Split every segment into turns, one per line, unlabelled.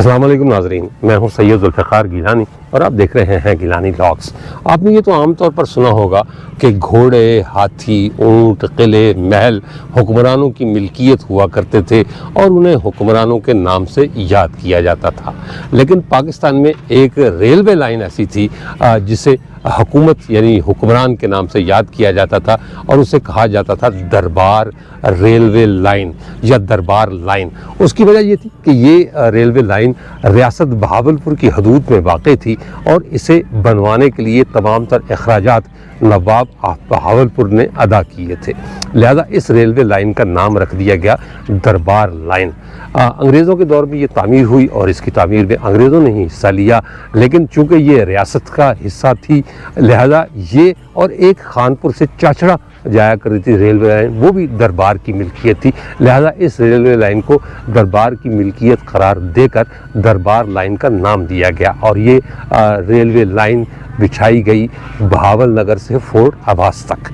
अस्सलाम वालेकुम नाज़रीन, मैं हूं सैयद ज़ुल्फ़िकार गिलानी और आप देख रहे हैं गिलानी व्लॉग्स। आपने ये तो आमतौर पर सुना होगा कि घोड़े, हाथी, ऊँट, किले, महल हुक्मरानों की मिल्कियत हुआ करते थे और उन्हें हुक्मरानों के नाम से याद किया जाता था। लेकिन पाकिस्तान में एक रेलवे लाइन ऐसी थी जिसे हुकूमत यानी हुक्मरान के नाम से याद किया जाता था और उसे कहा जाता था दरबार रेलवे लाइन या दरबार लाइन। उसकी वजह ये थी कि ये रेलवे लाइन रियासत बहावलपुर की हदूद में वाक़ थी और इसे बनवाने के लिए तमाम तर अखराजात नवाब बहावलपुर ने अदा किए थे। लिहाजा इस रेलवे लाइन का नाम रख दिया गया दरबार लाइन। अंग्रेज़ों के दौर में ये तामीर हुई और इसकी तामीर में अंग्रेज़ों ने ही हिस्सा लिया, लेकिन चूँकि ये रियासत का हिस्सा थी लिहाजा ये और एक खानपुर से चाचड़ा जाया करती थी रेलवे लाइन, वो भी दरबार की मिल्कियत थी। लिहाजा इस रेलवे लाइन को दरबार की मिल्कियत करार देकर दरबार लाइन का नाम दिया गया और ये रेलवे लाइन बिछाई गई बहावल नगर से फोर्ट अब्बास तक।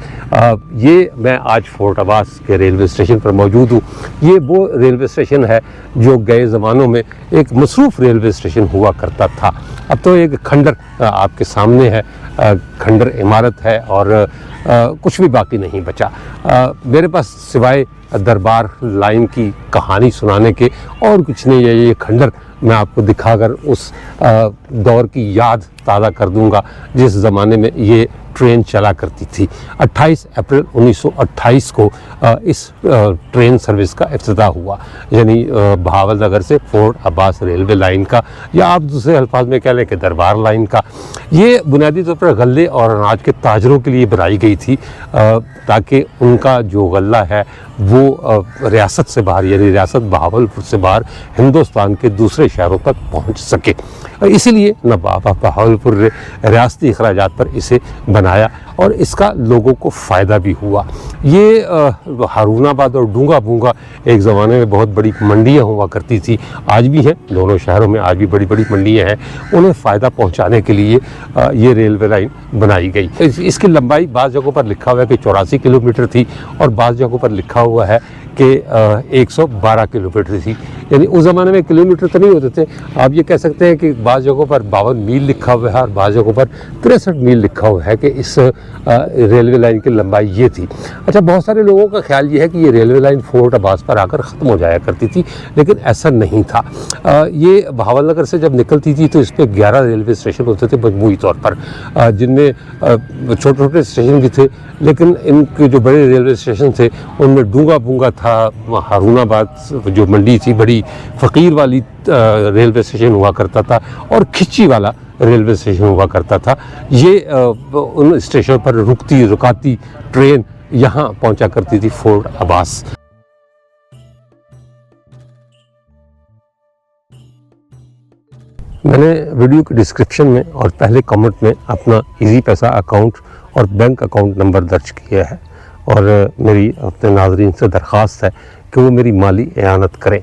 ये मैं आज फोर्ट अब्बास के रेलवे स्टेशन पर मौजूद हूँ। ये वो रेलवे स्टेशन है जो गए ज़मानों में एक मसरूफ़ रेलवे स्टेशन हुआ करता था। अब तो एक खंडर आपके सामने है, खंडर इमारत है और कुछ भी बाकी नहीं बचा। मेरे पास सिवाय दरबार लाइन की कहानी सुनाने के और कुछ नहीं है। ये खंडर मैं आपको दिखाकर उस दौर की याद ताज़ा कर दूंगा जिस ज़माने में ये ट्रेन चला करती थी। 28 अप्रैल 1928 को इस ट्रेन सर्विस का इफ्तिताह हुआ, यानी बहावल नगर से फोर्ट अब्बास रेलवे लाइन का, या आप दूसरे अल्फाज में कह लें कि दरबार लाइन का। ये बुनियादी तौर पर गल्ले और अनाज के ताजरों के लिए बनाई गई थी ताकि उनका जो गल्ला है वो रियासत से बाहर यानी रियासत बहावलपुर से बाहर हिंदुस्तान के दूसरे शहरों तक पहुंच सके। इसीलिए नवाब बहावलपुर ने रियासती अखराजात पर इसे बनाया और इसका लोगों को फ़ायदा भी हुआ। ये हारूनाबाद और डूंगा भूंगा एक ज़माने में बहुत बड़ी मंडियाँ हुआ करती थी, आज भी हैं, दोनों शहरों में आज भी बड़ी बड़ी मंडियाँ हैं। उन्हें फ़ायदा पहुँचाने के लिए ये रेलवे लाइन बनाई गई। इसकी लंबाई बाज़ जगहों पर लिखा हुआ है कि 84 किलोमीटर थी और बाज़ जगहों पर लिखा हुआ है कि 112 किलोमीटर थी। यानी उस ज़माने में किलोमीटर तो नहीं होते थे, आप ये कह सकते हैं कि बाज़ जगहों पर 52 मील लिखा हुआ है और बाज़ जगहों पर 63 मील लिखा हुआ है कि इस रेलवे लाइन की लंबाई ये थी। अच्छा, बहुत सारे लोगों का ख्याल ये है कि ये रेलवे लाइन फोर्ट अब्बास पर आकर ख़त्म हो जाया करती थी, लेकिन ऐसा नहीं था। ये बहावल नगर से जब निकलती थी तो इस पर 11 रेलवे स्टेशन होते थे मजमूई तौर पर, जिनमें छोटे छोटे स्टेशन भी थे, लेकिन इनके जो बड़े रेलवे स्टेशन थे उनमें डूंगा भूंगा था, हारूनाबाद जो मंडी थी बड़ी फ़कीर वाली रेलवे स्टेशन हुआ करता था और खिच्ची वाला रेलवे स्टेशन हुआ करता था। ये उन स्टेशन पर रुकाती ट्रेन यहाँ पहुँचा करती थी फोर्ट अब्बास। मैंने वीडियो के डिस्क्रिप्शन में और पहले कमेंट में अपना इजी पैसा अकाउंट और बैंक अकाउंट नंबर दर्ज किया है और मेरी अपने नाज़रीन से दरख्वास्त है कि वो मेरी माली एआनत करें।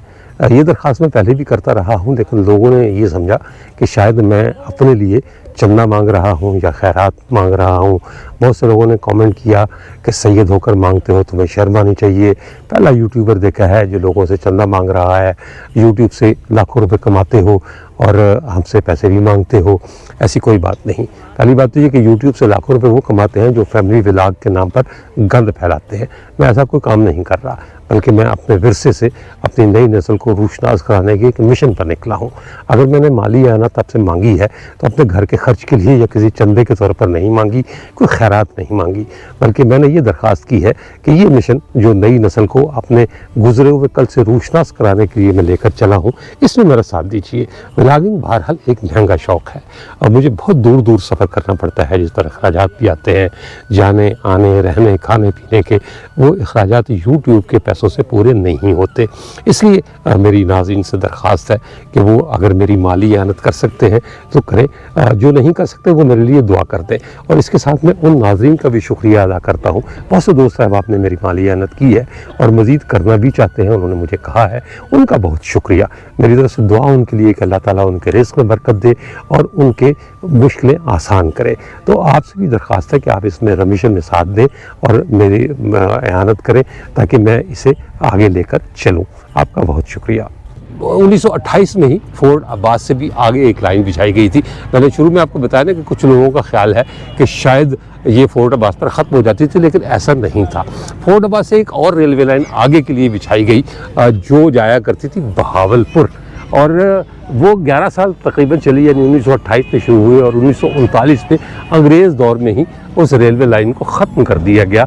ये दरख्वास्त मैं पहले भी करता रहा हूँ, लेकिन लोगों ने ये समझा कि शायद मैं अपने लिए चंदा मांग रहा हूँ या खैरात मांग रहा हूँ। बहुत से लोगों ने कमेंट किया कि सैयद होकर मांगते हो, तुम्हें शर्म आनी चाहिए। पहला यूट्यूबर देखा है जो लोगों से चंदा मांग रहा है, यूट्यूब से लाखों रुपए कमाते हो और हमसे पैसे भी मांगते हो। ऐसी कोई बात नहीं। पहली बात तो ये कि यूट्यूब से लाखों रुपए वो कमाते हैं जो फैमिली व्लॉग के नाम पर गंद फैलाते हैं। मैं ऐसा कोई काम नहीं कर रहा, बल्कि मैं अपने विरसे से अपनी नई नस्ल को रूशनास कराने के एक मिशन पर निकला हूँ। अगर मैंने माली एआनत आपसे मांगी है तो अपने घर के खर्च के लिए या किसी चंदे के तौर पर नहीं मांगी, कोई खैरात नहीं मांगी, बल्कि मैंने ये दरख्वास्त की है कि ये मिशन जो नई नस्ल को अपने गुजरे हुए कल से रूशनास कराने के लिए मैं लेकर चला हूँ, इसमें मेरा साथ दीजिए। व्लॉगिंग बहरहाल एक महंगा शौक़ है और मुझे बहुत दूर दूर सफ़र करना पड़ता है, जिस पर अखराजात भी आते हैं, जाने आने रहने खाने पीने के, वो अखराजात यूट्यूब के पैसों से पूरे नहीं होते। इसलिए मेरी नाज़रीन से दरख्वास्त है कि वो अगर मेरी माली एआनत कर सकते हैं तो करें, जो नहीं कर सकते वो मेरे लिए दुआ कर दें। और इसके साथ मैं उन नाज़रीन का भी शुक्रिया अदा करता हूँ। बहुत से दोस्त साहब ने मेरी माली एआनत की है और मज़ीद करना भी चाहते हैं, उन्होंने मुझे कहा है, उनका बहुत शुक्रिया। मेरी तरफ से दुआ उनके लिए कि अल्लाह ताला उनके रिज़्क़ में बरकत दे और उनके मुश्किलें आसान करे। तो आपसे भी दरख्वास्त है कि आप इसमें मिशन में साथ दें और मेरी एआनत करें ताकि मैं इसे आगे लेकर चलूँ। आपका बहुत शुक्रिया। 1928 में ही फोर्ट अब्बास से भी आगे एक लाइन बिछाई गई थी। मैंने शुरू में आपको बताया ना कि कुछ लोगों का ख्याल है कि शायद ये फोर्ट अब्बास पर ख़त्म हो जाती थी, लेकिन ऐसा नहीं था। फोर्ट अब्बास से एक और रेलवे लाइन आगे के लिए बिछाई गई जो जाया करती थी बहावलपुर, और वो 11 साल तकरीबन चली, यानी 1928 में शुरू हुई और 1939 में अंग्रेज़ दौर में ही उस रेलवे लाइन को ख़त्म कर दिया गया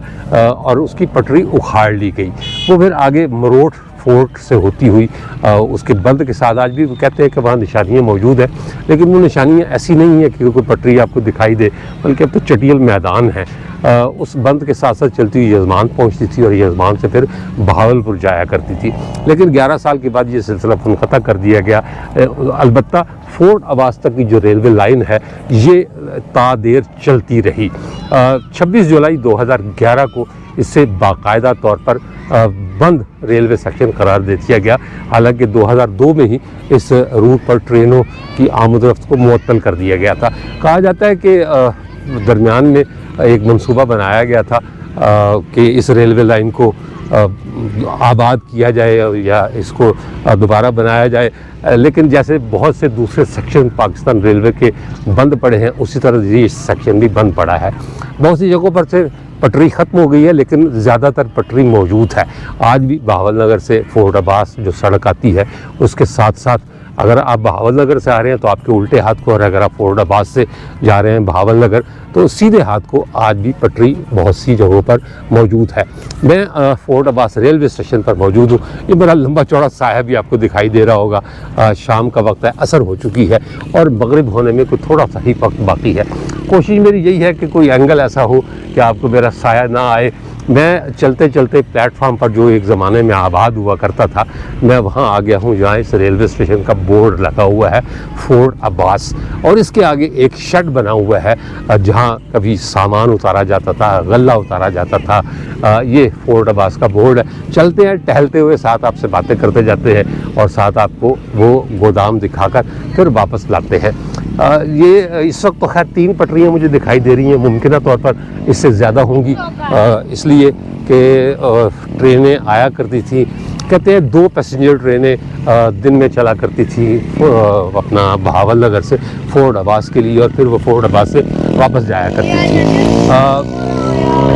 और उसकी पटरी उखाड़ ली गई। वो फिर आगे मरोट फोर्ट से होती हुई उसके बंद के साथ आज भी वो कहते हैं कि वहाँ निशानियाँ मौजूद हैं, लेकिन वो निशानियाँ ऐसी नहीं है कि कोई पटरी आपको दिखाई दे, बल्कि अब तो चटियल मैदान है। उस बंद के साथ साथ चलती हुई यजमान पहुँचती थी और यजमान से फिर बहावलपुर जाया करती थी, लेकिन 11 साल के बाद ये सिलसिला मुनक़ता कर दिया गया। अलबत्ता फोर्ट अब्बास तक की जो रेलवे लाइन है ये तादेर चलती रही। 26 जुलाई 2011 को इससे बाकायदा तौर पर बंद रेलवे सेक्शन करार दे दिया गया। हालांकि 2002 में ही इस रूट पर ट्रेनों की आमद-ओ-रफ्त को मुअत्तल कर दिया गया था। कहा जाता है कि दरमियान में एक मंसूबा बनाया गया था कि इस रेलवे लाइन को आबाद किया जाए या इसको दोबारा बनाया जाए, लेकिन जैसे बहुत से दूसरे सेक्शन पाकिस्तान रेलवे के बंद पड़े हैं, उसी तरह ये सेक्शन भी बंद पड़ा है। बहुत सी जगहों पर से पटरी ख़त्म हो गई है, लेकिन ज़्यादातर पटरी मौजूद है। आज भी बहावलनगर से फोर्ट अब्बास जो सड़क आती है उसके साथ साथ अगर आप बहावलनगर से आ रहे हैं तो आपके उल्टे हाथ को, और अगर आप फोर्ट अब्बास से जा रहे हैं बहावलनगर तो सीधे हाथ को आज भी पटरी बहुत सी जगहों पर मौजूद है। मैं फोर्ट अब्बास रेलवे स्टेशन पर मौजूद हूँ। ये बड़ा लंबा चौड़ा साया भी आपको दिखाई दे रहा होगा। शाम का वक्त है, असर हो चुकी है और मगरिब होने में कोई थोड़ा सा ही वक्त बाकी है। कोशिश मेरी यही है कि कोई एंगल ऐसा हो कि आपको मेरा साया ना आए। मैं चलते चलते प्लेटफार्म पर जो एक ज़माने में आबाद हुआ करता था, मैं वहाँ आ गया हूँ जहाँ इस रेलवे स्टेशन का बोर्ड लगा हुआ है फोर्ट अब्बास, और इसके आगे एक शेड बना हुआ है जहाँ कभी सामान उतारा जाता था, गल्ला उतारा जाता था। ये फोर्ट अब्बास का बोर्ड है। चलते हैं, टहलते हुए साथ आपसे बातें करते जाते हैं और साथ आपको वो गोदाम दिखाकर फिर वापस लाते हैं। ये इस वक्त तो खैर 3 पटरियाँ मुझे दिखाई दे रही हैं, मुमकिन तौर पर इससे ज़्यादा होंगी, इसलिए कि ट्रेनें आया करती थी। कहते हैं 2 पैसेंजर ट्रेनें दिन में चला करती थी अपना बहावलनगर से फोर्ट अब्बास के लिए, और फिर वो फोर्ट अब्बास से वापस जाया करती थी।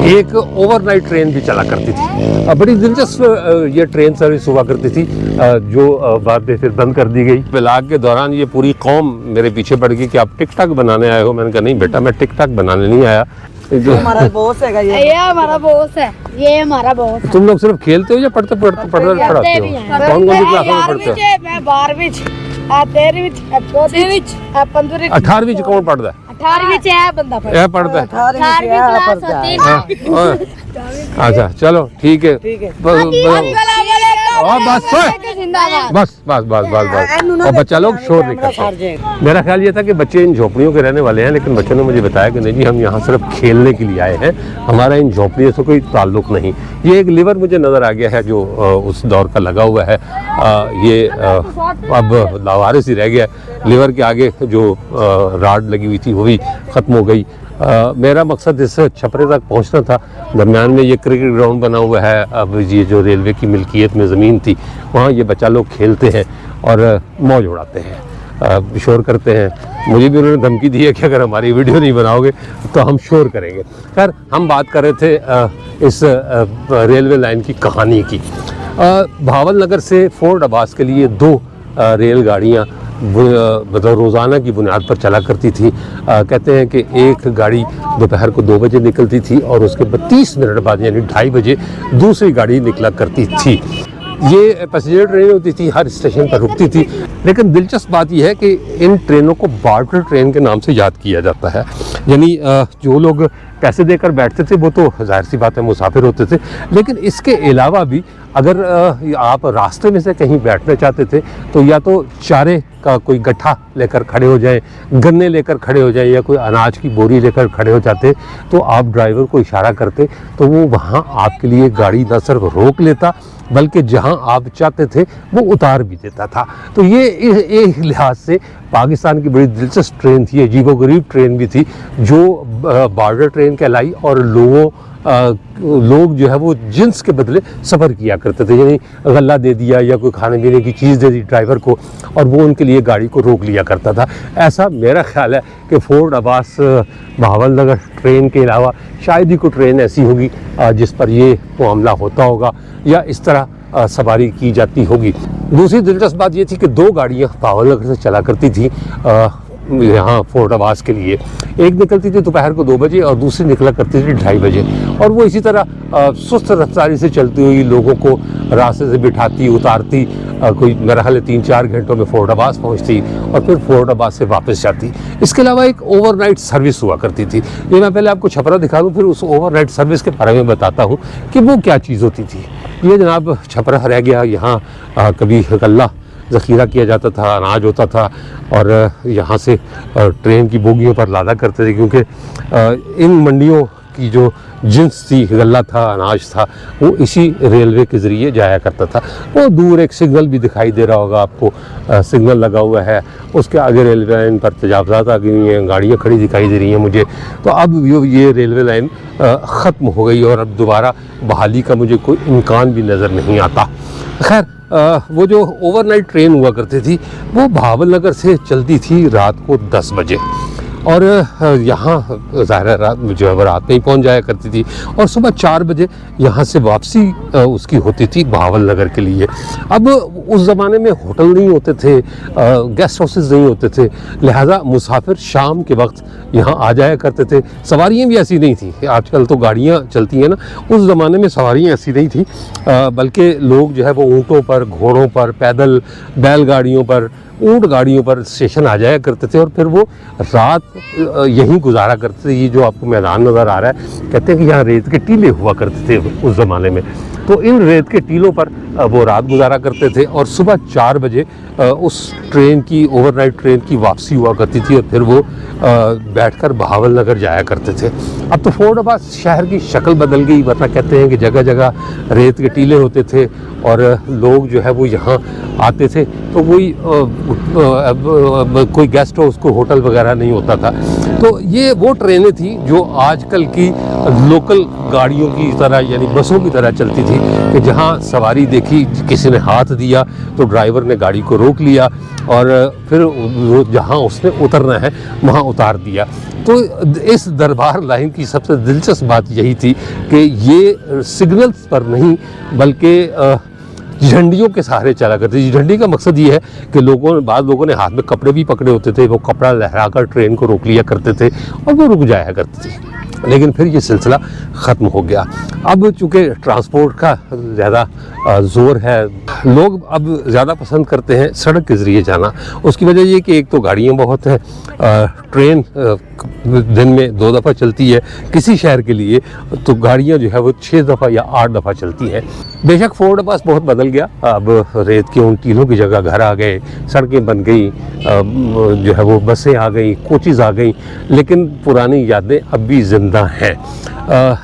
एक ओवरनाइट ट्रेन भी चला करती थी। बड़ी दिलचस्प ये ट्रेन सर्विस हुआ करती थी जो बाद में फिर बंद कर दी गई। ब्लॉग के दौरान ये पूरी कौम मेरे पीछे पड़ गई कि आप टिकटॉक बनाने आए हो। मैंने कहा नहीं बेटा, मैं टिकटॉक बनाने नहीं आया।
हमारा बॉस है, ये हमारा बॉस है, ये हमारा बॉस है।
तुम लोग सिर्फ खेलते हो या पढ़ते हो? कौन कौन सी क्लासों में पढ़ते हो?
मैं 12वीं 13वीं
18वीं कौन पढ़ता है?
18वीं है बंदा पढ़ता
है।
18वीं क्लास होती है।
अच्छा चलो ठीक है, बस और बच्चा लोग शोर नहीं करते। मेरा ख्याल ये था कि बच्चे इन झोपड़ियों के रहने वाले हैं, लेकिन बच्चों ने मुझे बताया कि नहीं जी, हम यहाँ सिर्फ खेलने के लिए आए हैं, हमारा इन झोपड़ियों से कोई ताल्लुक नहीं। ये एक लिवर मुझे नज़र आ गया है जो उस दौर का लगा हुआ है। ये अब लावारिस ही रह गया। लिवर के आगे जो राड लगी हुई थी वो भी ख़त्म हो गई। मेरा मकसद इस छपरे तक पहुंचना था। दरम्यान में ये क्रिकेट ग्राउंड बना हुआ है। अब ये जो रेलवे की मिल्कियत में ज़मीन थी वहाँ ये बच्चा लोग खेलते हैं और मौज उड़ाते हैं, शोर करते हैं। मुझे भी उन्होंने धमकी दी है कि अगर हमारी वीडियो नहीं बनाओगे तो हम शोर करेंगे। खैर, हम बात कर रहे थे इस रेलवे लाइन की कहानी की। बहावलनगर से फोर्ट अब्बास के लिए 2 रेलगाड़ियाँ मतलब रोज़ाना की बुनियाद पर चला करती थी। कहते हैं कि एक गाड़ी दोपहर को 2 बजे निकलती थी और उसके 30 मिनट बाद यानी 2:30 बजे दूसरी गाड़ी निकला करती थी। ये पैसेंजर ट्रेन होती थी, हर स्टेशन पर रुकती थी। लेकिन दिलचस्प बात यह है कि इन ट्रेनों को बार्टर ट्रेन के नाम से याद किया जाता है। यानी जो लोग पैसे देकर बैठते थे वो तो जाहिर सी बात है मुसाफिर होते थे, लेकिन इसके अलावा भी अगर आप रास्ते में से कहीं बैठना चाहते थे तो या तो चारे का कोई गट्ठा लेकर खड़े हो जाए, गन्ने लेकर खड़े हो जाए, या कोई अनाज की बोरी लेकर खड़े हो जाते तो आप ड्राइवर को इशारा करते तो वो वहाँ आपके लिए गाड़ी न सिर्फ रोक लेता बल्कि जहाँ आप चाहते थे वो उतार भी देता था। तो ये एक लिहाज से पाकिस्तान की बड़ी दिलचस्प ट्रेन थी, अजीबोगरीब ट्रेन भी थी जो बॉर्डर ट्रेन कहलाई और लोगों लोग जो है वो जिन्स के बदले सफ़र किया करते थे, यानी गल्ला दे दिया या कोई खाने पीने की चीज़ दे दी ड्राइवर को और वो उनके लिए गाड़ी को रोक लिया करता था। ऐसा मेरा ख्याल है कि फोर्ट अब्बास बहावल नगर ट्रेन के अलावा शायद ही कोई ट्रेन ऐसी होगी जिस पर ये मामला होता होगा या इस तरह सवारी की जाती होगी। दूसरी दिलचस्प बात ये थी कि 2 गाड़ियाँ बहावल नगर से चला करती थी यहाँ फोर्ट अब्बास के लिए। एक निकलती थी दोपहर को 2 बजे और दूसरी निकला करती थी 2:30 बजे, और वो इसी तरह सुस्त रफ्तारी से चलती हुई लोगों को रास्ते से बिठाती उतारती, कोई मेरा ख्याल 3-4 घंटों में फोर्ट अब्बास पहुँचती और फिर फोर्ट अब्बास से वापस जाती। इसके अलावा एक ओवरनाइट सर्विस हुआ करती थी। ये मैं पहले आपको छपरा दिखा दूँ, फिर उस ओवरनाइट सर्विस के बारे में बताता हूँ कि वो क्या चीज़ होती थी। ये जनाब छपरा रह गया, यहाँ कभी गल्ला ज़ख़ीरा किया जाता था, अनाज होता था और यहाँ से ट्रेन की बोगियों पर लादा करते थे, क्योंकि इन मंडियों की जो जिन्स थी, गल्ला था, अनाज था, वो इसी रेलवे के ज़रिए जाया करता था। वो दूर एक सिग्नल भी दिखाई दे रहा होगा आपको, सिग्नल लगा हुआ है, उसके आगे रेलवे लाइन पर तजावज़ात आ गई हैं, गाड़ियाँ खड़ी दिखाई दे रही हैं मुझे। तो अब ये रेलवे लाइन ख़त्म हो गई और अब दोबारा बहाली का मुझे कोई इम्कान भी नज़र नहीं आता। खैर, वो जो ओवरनाइट ट्रेन हुआ करती थी वो बहावल नगर से चलती थी रात को 10 बजे और यहाँ ज़ाहिर रात जो है रात में ही पहुँच जाया करती थी और सुबह 4 बजे यहाँ से वापसी उसकी होती थी बहावल नगर के लिए। अब उस ज़माने में होटल नहीं होते थे, गेस्ट हाउसेस नहीं होते थे, लिहाजा मुसाफिर शाम के वक्त यहाँ आ जाया करते थे। सवारियाँ भी ऐसी नहीं थी, आजकल तो गाड़ियाँ चलती हैं ना, उस ज़माने में सवारियाँ ऐसी नहीं थी, बल्कि लोग जो है वो ऊँटों पर, घोड़ों पर, पैदल, बैलगाड़ियों पर, ऊँट गाड़ियों पर स्टेशन आ जाया करते थे और फिर वो रात यहीं गुजारा करते थे। ये जो आपको मैदान नज़र आ रहा है, कहते हैं कि यहाँ रेत के टीले हुआ करते थे उस ज़माने में, तो इन रेत के टीलों पर वो रात गुजारा करते थे और सुबह 4 बजे उस ट्रेन की, ओवरनाइट ट्रेन की वापसी हुआ करती थी और फिर वो बैठकर बहावल नगर जाया करते थे। अब तो फोर्ट अब्बास शहर की शक्ल बदल गई, वरना कहते हैं कि जगह जगह रेत के टीले होते थे और लोग जो है वो यहाँ आते थे, तो कोई गेस्ट हाउस, कोई होटल वगैरह नहीं होता था। तो ये वो ट्रेनें थी जो आजकल की लोकल गाड़ियों की तरह, यानी बसों की तरह चलती थी कि जहाँ सवारी देखी, किसी ने हाथ दिया तो ड्राइवर ने गाड़ी को रोक लिया और फिर जहाँ उसने उतरना है वहाँ उतार दिया। तो इस दरबार लाइन की सबसे दिलचस्प बात यही थी कि ये सिग्नल्स पर नहीं बल्कि झंडियों के सहारे चला करती थी। झंडी का मकसद ये है कि बाद लोगों ने हाथ में कपड़े भी पकड़े होते थे, वो कपड़ा लहराकर ट्रेन को रोक लिया करते थे और वो रुक जाया करती थी। लेकिन फिर ये सिलसिला ख़त्म हो गया। अब चूँकि ट्रांसपोर्ट का ज़्यादा ज़ोर है, लोग अब ज़्यादा पसंद करते हैं सड़क के ज़रिए जाना। उसकी वजह ये कि एक तो गाड़ियाँ बहुत हैं, ट्रेन दिन में 2 दफ़ा चलती है किसी शहर के लिए, तो गाड़ियाँ जो है वो 6 दफ़ा या 8 दफ़ा चलती हैं। बेशक फोर्ट अब्बास बहुत बदल गया, अब रेत के उन टीलों की जगह घर आ गए, सड़कें बन गई, जो है वो बसें आ गई, कोचेज़ आ गई, लेकिन पुरानी यादें अब भी ज़िंदा हैं।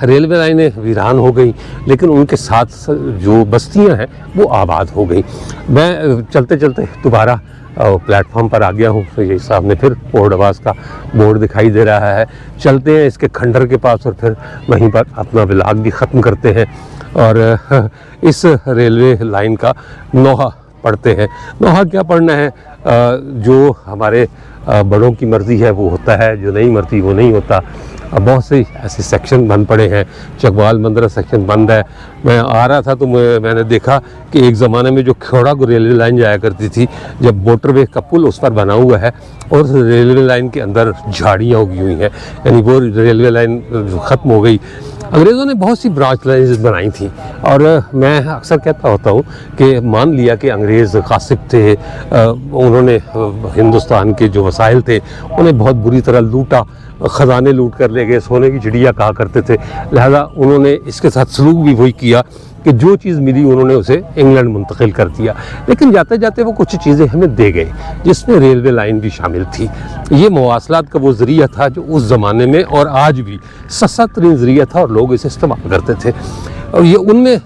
रेलवे लाइनें वीरान हो गई, लेकिन उनके साथ जो बस्तियां हैं वो आबाद हो गई। मैं चलते चलते दोबारा प्लेटफॉर्म पर आ गया हूँ, तो ये सामने फिर फोर्ट अब्बास का बोर्ड दिखाई दे रहा है। चलते हैं इसके खंडर के पास और फिर वहीं पर अपना व्लॉग भी ख़त्म करते हैं और इस रेलवे लाइन का नोहा पढ़ते हैं। नोहा क्या पढ़ना है, जो हमारे बड़ों की मर्ज़ी है वो होता है, जो नहीं मर्ज़ी वो नहीं होता। अब बहुत से ऐसे सेक्शन बंद पड़े हैं, चकवाल मंदरा सेक्शन बंद है। मैं आ रहा था तो मैंने देखा कि एक ज़माने में जो खेड़ा को रेलवे लाइन जाया करती थी, जब मोटरवे का पुल उस पर बना हुआ है और रेलवे लाइन के अंदर झाड़ियाँ उगी हुई हैं, यानी वो रेलवे लाइन ख़त्म हो गई। अंग्रेज़ों ने बहुत सी ब्रांच लाइन्स बनाई थी और मैं अक्सर कहता होता हूँ कि मान लिया कि अंग्रेज़ कासिब थे, उन्होंने हिंदुस्तान के जो वसाइल थे उन्हें बहुत बुरी तरह लूटा, ख़जाने लूट कर ले गए, सोने की चिड़िया कहा करते थे। लिहाजा उन्होंने इसके साथ सलूक भी वही किया कि जो चीज़ मिली उन्होंने उसे इंग्लैंड मुंतकिल कर दिया। लेकिन जाते जाते वो कुछ चीज़ें हमें दे गए, जिसमें रेलवे लाइन भी शामिल थी। ये मवासलात का वो ज़रिया था जो उस ज़माने में और आज भी सस्ता तरीन ज़रिया था और लोग इसे इस्तेमाल करते थे। और ये उनमें,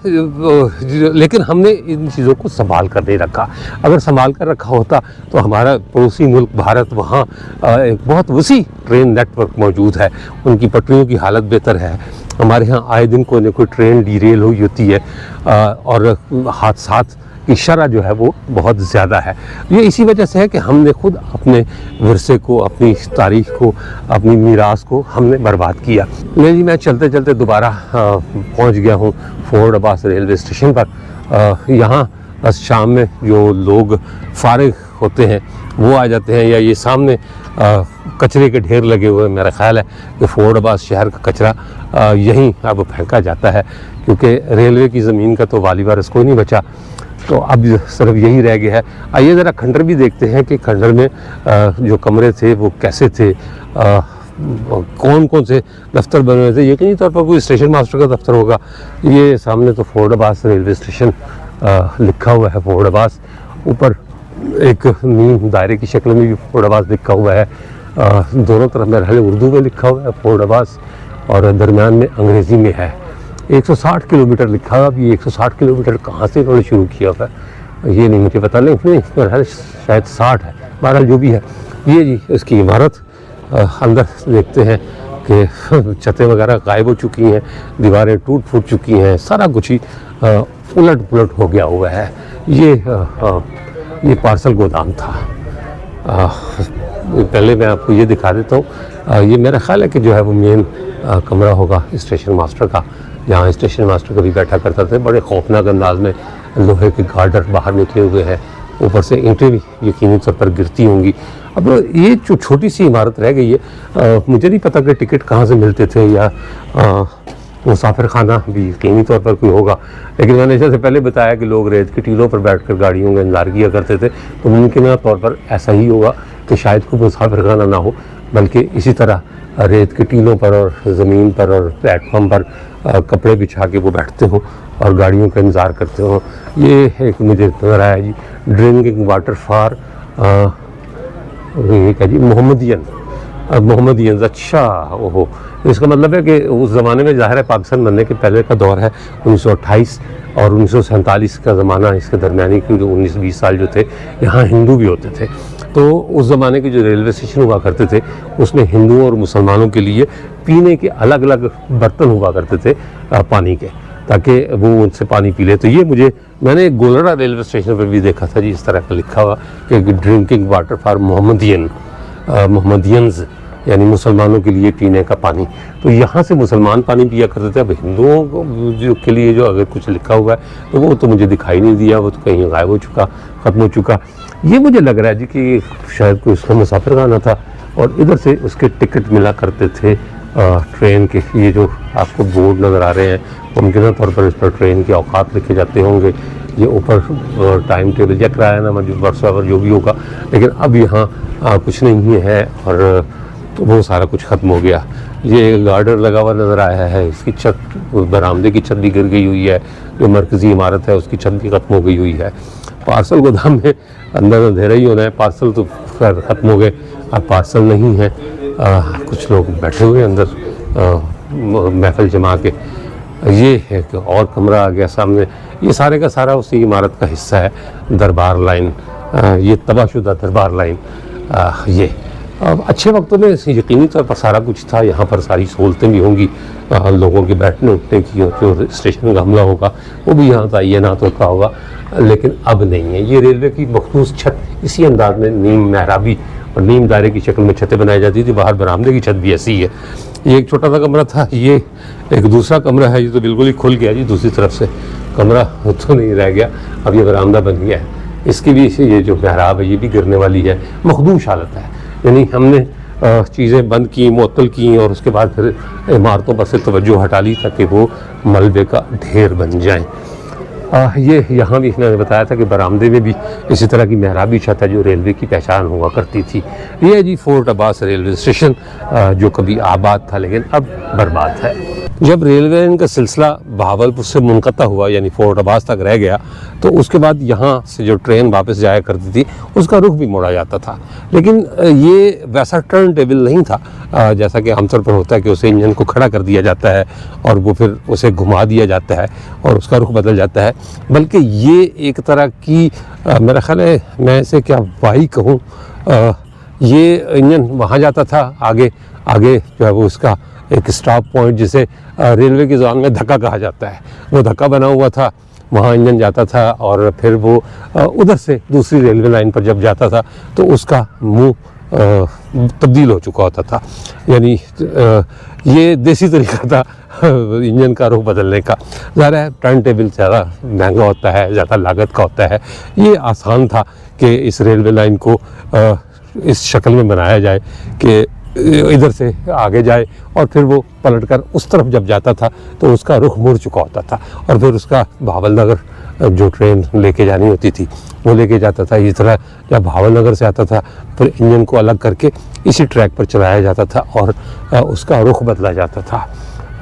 लेकिन हमने इन चीज़ों को संभाल कर नहीं रखा। अगर संभाल कर रखा होता तो हमारा पड़ोसी मुल्क भारत, वहाँ एक बहुत वसी ट्रेन नेटवर्क मौजूद है, उनकी पटरियों की हालत बेहतर है, हमारे यहाँ आए दिन कोई ना कोई ट्रेन डीरेल हुई होती है और हादसात की शरह जो है वो बहुत ज़्यादा है। ये इसी वजह से है कि हमने खुद अपने विरसे को, अपनी तारीख को, अपनी मीरास को हमने बर्बाद किया। नहीं जी, मैं चलते चलते दोबारा पहुंच गया हूँ फोर्ट अब्बास रेलवे स्टेशन पर। यहाँ बस शाम में जो लोग फारिग होते हैं वो आ जाते हैं, या ये सामने कचरे के ढेर लगे हुए, मेरा ख्याल है कि फोर्ट अब्बास शहर का कचरा यहीं अब फेंका जाता है, क्योंकि रेलवे की ज़मीन का तो वाली वारिस कोई नहीं बचा, तो अब सिर्फ यही रह गया है। आइए ज़रा खंडर भी देखते हैं कि खंडर में जो कमरे थे वो कैसे थे, कौन कौन से दफ्तर बने हुए थे। यकीनी तौर पर कोई स्टेशन मास्टर का दफ्तर होगा। ये सामने तो फोर्ट अब्बास रेलवे स्टेशन लिखा हुआ है, फोर्ट अब्बास। ऊपर एक नीम दायरे की शक्ल में भी फोर्ट अब्बास लिखा हुआ है। दोनों तरफ मेरे ख्याल उर्दू में लिखा हुआ है फोर्ट अब्बास, और दरमियान में अंग्रेज़ी में है। 160 किलोमीटर लिखा हुआ। अब ये 160 किलोमीटर कहाँ से इन्होंने शुरू किया हुआ है ये नहीं मुझे पता, नहीं शायद 60 है। बहरहाल जो भी है, ये जी इसकी इमारत। अंदर देखते हैं कि छतें वगैरह गायब हो चुकी हैं, दीवारें टूट फूट चुकी हैं, सारा कुछ ही उलट पुलट हो गया हुआ है। ये पार्सल गोदाम था। पहले मैं आपको ये दिखा देता हूँ। ये मेरा ख्याल है कि जो है वो मेन कमरा होगा स्टेशन मास्टर का, जहाँ स्टेशन मास्टर कभी बैठा करता था। बड़े खौफनाक अंदाज में लोहे के गार्डर बाहर निकले हुए हैं, ऊपर से ईंटें भी यकीनी तौर पर गिरती होंगी। अब ये जो छोटी सी इमारत रह गई है, मुझे नहीं पता कि टिकट कहाँ से मिलते थे, या मुसाफिर खाना भी यकीनी तौर पर कोई होगा। लेकिन मैंने जैसे पहले बताया कि लोग रेत की टीलों पर बैठकर गाड़ियों का इंतजार किया करते थे, तो मुमकिन तौर पर ऐसा ही होगा कि शायद कोई मुसाफिर खाना ना हो, बल्कि इसी तरह रेत की टीलों पर और ज़मीन पर और प्लेटफॉर्म पर कपड़े बिछा के वो बैठते हों और गाड़ियों का इंतज़ार करते हों। ये एक मुझे नज़र आया जी, ड्रिंकिंग वाटर फॉर ये क्या जी, मोहम्मदियन। अच्छा, ओहो, इसका मतलब है कि उस ज़माने में ज़ाहिर है पाकिस्तान बनने के पहले का दौर है, 1928 और 1947 का ज़माना। इसके दरमियानी के 19-20 साल जो थे, यहाँ हिंदू भी होते थे। तो उस ज़माने के जो रेलवे स्टेशन हुआ करते थे उसमें हिंदुओं और मुसलमानों के लिए पीने के अलग अलग बर्तन हुआ करते थे पानी के, ताकि वो उनसे पानी पी ले। तो ये मैंने गोलरा रेलवे स्टेशन पर भी देखा था जी, इस तरह का लिखा हुआ कि ड्रिंकिंग वाटर फॉर मोहम्मदियंस, यानी मुसलमानों के लिए पीने का पानी। तो यहाँ से मुसलमान पानी पिया करते थे। अब हिंदुओं को के लिए जो अगर कुछ लिखा हुआ है तो वो तो मुझे दिखाई नहीं दिया, वो तो कहीं गायब हो चुका, ख़त्म हो चुका। ये मुझे लग रहा है जी कि शायद कोई उसका मुसाफिर खाना था, और इधर से उसके टिकट मिला करते थे ट्रेन के। ये जो आपको बोर्ड नज़र आ रहे हैं, मुमकिन तौर पर इस पर ट्रेन के औकात लिखे जाते होंगे। ये ऊपर टाइम टेबल या किरायानामा जो व्हाट्सएवर जो भी होगा, लेकिन अब यहाँ कुछ नहीं है, और तो वो सारा कुछ ख़त्म हो गया। ये गार्डर लगा हुआ नज़र आया है, इसकी छत, बरामदे की छत भी गिर गई हुई है, जो मरकज़ी इमारत है उसकी छत भी ख़त्म हो गई हुई है। पार्सल गोदाम में अंदर अंधेरा ही होना है, पार्सल तो खैर ख़त्म हो गए, अब पार्सल नहीं है। कुछ लोग बैठे हुए अंदर महफिल जमा के। ये एक और कमरा आ गया सामने, ये सारे का सारा उसी इमारत का हिस्सा है। दरबार लाइन, ये तबाहशुदा दरबार लाइन। ये अच्छे वक्तों में यकीनी तौर पर सारा कुछ था, यहाँ पर सारी सहूलतें भी होंगी, लोगों के बैठने उठने की, जो स्टेशन का हमला होगा वो भी यहाँ तैनात होता होगा, लेकिन अब नहीं है। ये रेलवे की मखसूस छत इसी अंदाज में नीम मेहराबी और नीम दायरे की शक्ल में छतें बनाई जाती थी। बाहर बरामदे की छत भी ऐसी ही है। ये एक छोटा सा कमरा था, ये एक दूसरा कमरा है, ये तो बिल्कुल ही खुल गया जी, दूसरी तरफ से कमरा तो नहीं रह गया, अब ये बरामदा बन गया है। इसकी भी ये जो मेहराब है ये भी गिरने वाली है, मखदूश हालत है। यानी हमने चीज़ें बंद की, मुअत्तल की, और उसके बाद फिर इमारतों पर से तवज्जो हटा ली ताकि वो मलबे का ढेर बन जाएं। ये यहाँ भी मैंने बताया था कि बरामदे में भी इसी तरह की मेहराबी छत है जो रेलवे की पहचान हुआ करती थी। ये जी फोर्ट अब्बास रेलवे स्टेशन जो कभी आबाद था लेकिन अब बर्बाद है। जब रेलवे का सिलसिला बहावलपुर से मुनक़ता हुआ, यानी फोर्ट अब्बास तक रह गया, तो उसके बाद यहाँ से जो ट्रेन वापस जाया करती थी उसका रुख भी मोड़ा जाता था। लेकिन ये वैसा टर्न टेबल नहीं था जैसा कि आमतौर पर होता है कि उसे इंजन को खड़ा कर दिया जाता है और वो फिर उसे घुमा दिया जाता है और उसका रुख बदल जाता है, बल्कि ये एक तरह की मेरा ख्याल है, मैं इसे क्या वाई कहूँ, ये इंजन वहाँ जाता था, आगे आगे जो है वो उसका एक स्टॉप पॉइंट जिसे रेलवे की ज़बान में धक्का कहा जाता है, वो धक्का बना हुआ था, वहाँ इंजन जाता था और फिर वो उधर से दूसरी रेलवे लाइन पर जब जाता था तो उसका मुंह तब्दील हो चुका होता था। यानी ये देसी तरीका था इंजन का रुख बदलने का। ज़ाहिर है टर्न टेबल ज़्यादा महंगा होता है, ज़्यादा लागत का होता है। ये आसान था कि इस रेलवे लाइन को इस शक्ल में बनाया जाए कि इधर से आगे जाए और फिर वो पलटकर उस तरफ जब जाता था तो उसका रुख मुड़ चुका होता था और फिर उसका भावलनगर जो ट्रेन लेके जानी होती थी वो लेके जाता था। इस तरह जब भावलनगर से आता था फिर इंजन को अलग करके इसी ट्रैक पर चलाया जाता था और उसका रुख बदला जाता था।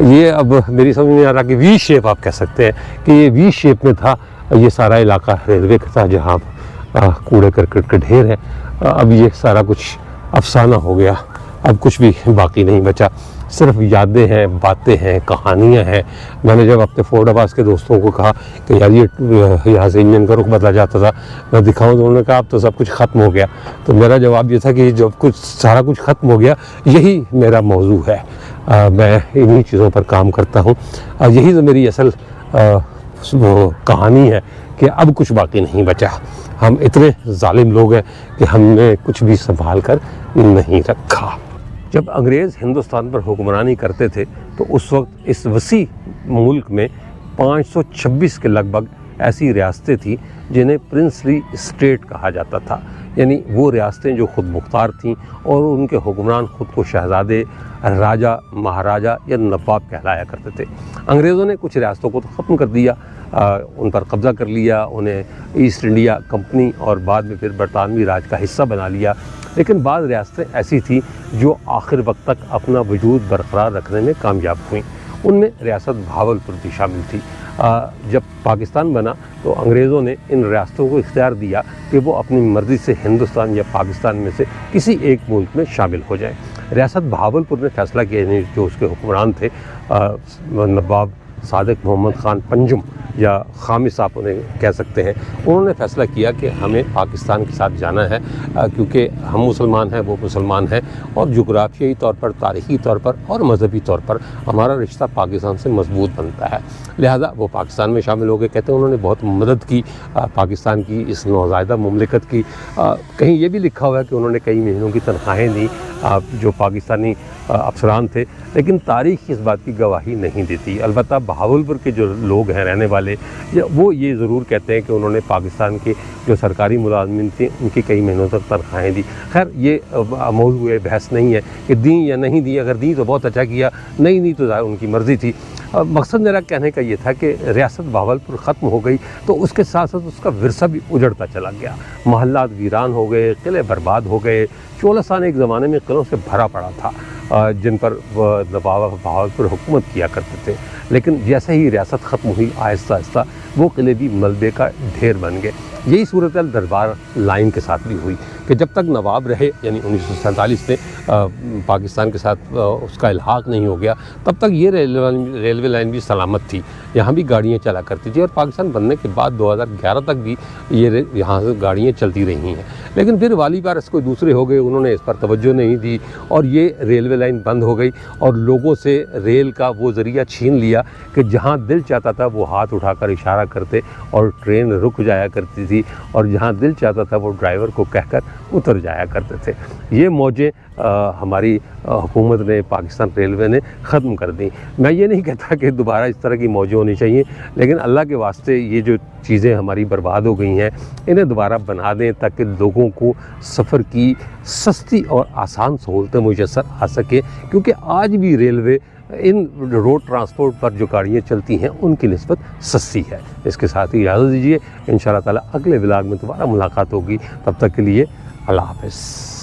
ये अब मेरी समझ में आ रहा कि वी शेप आप कह सकते हैं कि ये वी शेप में था ये सारा इलाका रेलवे का था, जहाँ कूड़े करकट के ढेर है। अब ये सारा कुछ अफसाना हो गया, अब कुछ भी बाकी नहीं बचा, सिर्फ यादें हैं, बातें हैं, कहानियां हैं। मैंने जब अपने फोर्ड अब्बास के दोस्तों को कहा कि यार ये यहाँ से इंजन का रुख बदला जाता था, मैं दिखाऊं, तो उन्होंने कहा अब तो सब कुछ ख़त्म हो गया। तो मेरा जवाब ये था कि जब कुछ सारा कुछ ख़त्म हो गया यही मेरा मौजू है। मैं इन्हीं चीज़ों पर काम करता हूँ और यही तो मेरी असल कहानी है कि अब कुछ बाकी नहीं बचा। हम इतने जालिम लोग हैं कि हमने कुछ भी संभाल कर नहीं रखा। जब अंग्रेज़ हिंदुस्तान पर हुक्मरानी करते थे तो उस वक्त इस वसी मुल्क में 526 के लगभग ऐसी रियासतें थीं जिन्हें प्रिंसली स्टेट कहा जाता था। यानी वो रियासतें जो खुद मुख्तार थीं और उनके हुक्मरान खुद को शहज़ादे, राजा, महाराजा या नवाब कहलाया करते थे। अंग्रेज़ों ने कुछ रियासतों को तो ख़त्म कर दिया, उन पर कब्ज़ा कर लिया, उन्हें ईस्ट इंडिया कंपनी और बाद में फिर बरतानवी राज का हिस्सा बना लिया। लेकिन बाद रियासतें ऐसी थीं जो आखिर वक्त तक अपना वजूद बरकरार रखने में कामयाब हुईं। उनमें रियासत भावलपुर भी शामिल थी। जब पाकिस्तान बना तो अंग्रेज़ों ने इन रियासतों को इख्तियार दिया कि वो अपनी मर्ज़ी से हिंदुस्तान या पाकिस्तान में से किसी एक मुल्क में शामिल हो जाएं। रियासत भावलपुर ने फैसला किया, जो उसके हुक्मरान थे नवाब सादिक मोहम्मद ख़ान पंजुम या खामिस आप उन्हें कह सकते हैं, उन्होंने फ़ैसला किया कि हमें पाकिस्तान के साथ जाना है क्योंकि हम मुसलमान हैं, वो मुसलमान हैं और जुग्राफियाई तौर पर, तारीख़ी तौर पर और मजहबी तौर पर हमारा रिश्ता पाकिस्तान से मजबूत बनता है। लिहाजा वो पाकिस्तान में शामिल हो गए। कहते हैं उन्होंने बहुत मदद की पाकिस्तान की इस नौज़ायदा मुमलिकत की। कहीं ये भी लिखा हुआ है कि उन्होंने कई महीनों की तनख्वाहें दी जो पाकिस्तानी अफसरान थे, लेकिन तारीख़ इस बात की गवाही नहीं देती। अलबत्ता बहावलपुर के जो लोग हैं रहने वाले, वो ये ज़रूर कहते हैं कि उन्होंने पाकिस्तान के जो सरकारी मुलाजमिन थे उनकी कई महीनों तक तनख्वाहें दी। खैर ये मौजूद बहस नहीं है कि दी या नहीं दी, अगर दी तो बहुत अच्छा किया, नहीं दी तो उनकी मर्ज़ी थी। मकसद मेरा कहने का ये था कि रियासत बहावलपुर ख़त्म हो गई तो उसके साथ साथ उसका विरसा भी उजड़ता चला गया। महल्लात वीरान हो गए, किले बर्बाद हो गए। चोलास्तान एक ज़माने में किलों से भरा पड़ा था जिन पर नवाब बहावलपुर हुकूमत किया करते थे। लेकिन जैसे ही रियासत ख़त्म हुई आहिस्ता आहिस्ता वो किले भी मलबे का ढेर बन गए। यही सूरत दरबार लाइन के साथ भी हुई कि जब तक नवाब रहे, यानी 1947 में पाकिस्तान के साथ उसका इल्हाक़ नहीं हो गया, तब तक ये रेलवे लाइन भी सलामत थी, यहाँ भी गाड़ियाँ चला करती थी और पाकिस्तान बनने के बाद 2011 तक भी ये यहाँ से गाड़ियाँ चलती रही हैं। लेकिन फिर वाली बार कोई दूसरे हो गए, उन्होंने इस पर तवज्जो नहीं दी और ये रेलवे लाइन बंद हो गई और लोगों से रेल का वो ज़रिया छीन लिया कि जहाँ दिल चाहता था वो हाथ उठाकर इशारा करते और ट्रेन रुक जाया करती थी और जहाँ दिल चाहता था वो ड्राइवर को कहकर उतर जाया करते थे। ये मौजें हमारी हुकूमत ने, पाकिस्तान रेलवे ने ख़त्म कर दी। मैं ये नहीं कहता कि दोबारा इस तरह की मौजें होनी चाहिए, लेकिन अल्लाह के वास्ते ये जो चीज़ें हमारी बर्बाद हो गई हैं इन्हें दोबारा बना दें ताकि लोगों को सफ़र की सस्ती और आसान सहूलतें मुयस्सर आ सके। क्योंकि आज भी रेलवे इन रोड ट्रांसपोर्ट पर जो गाड़ियाँ चलती हैं उनकी निस्बत सस्ती है। इसके साथ ही इजाज़त दीजिए, इंशाअल्लाह ताला अगले व्लॉग में दोबारा मुलाकात होगी। तब तक के लिए अल्लाह हाफ़िज़।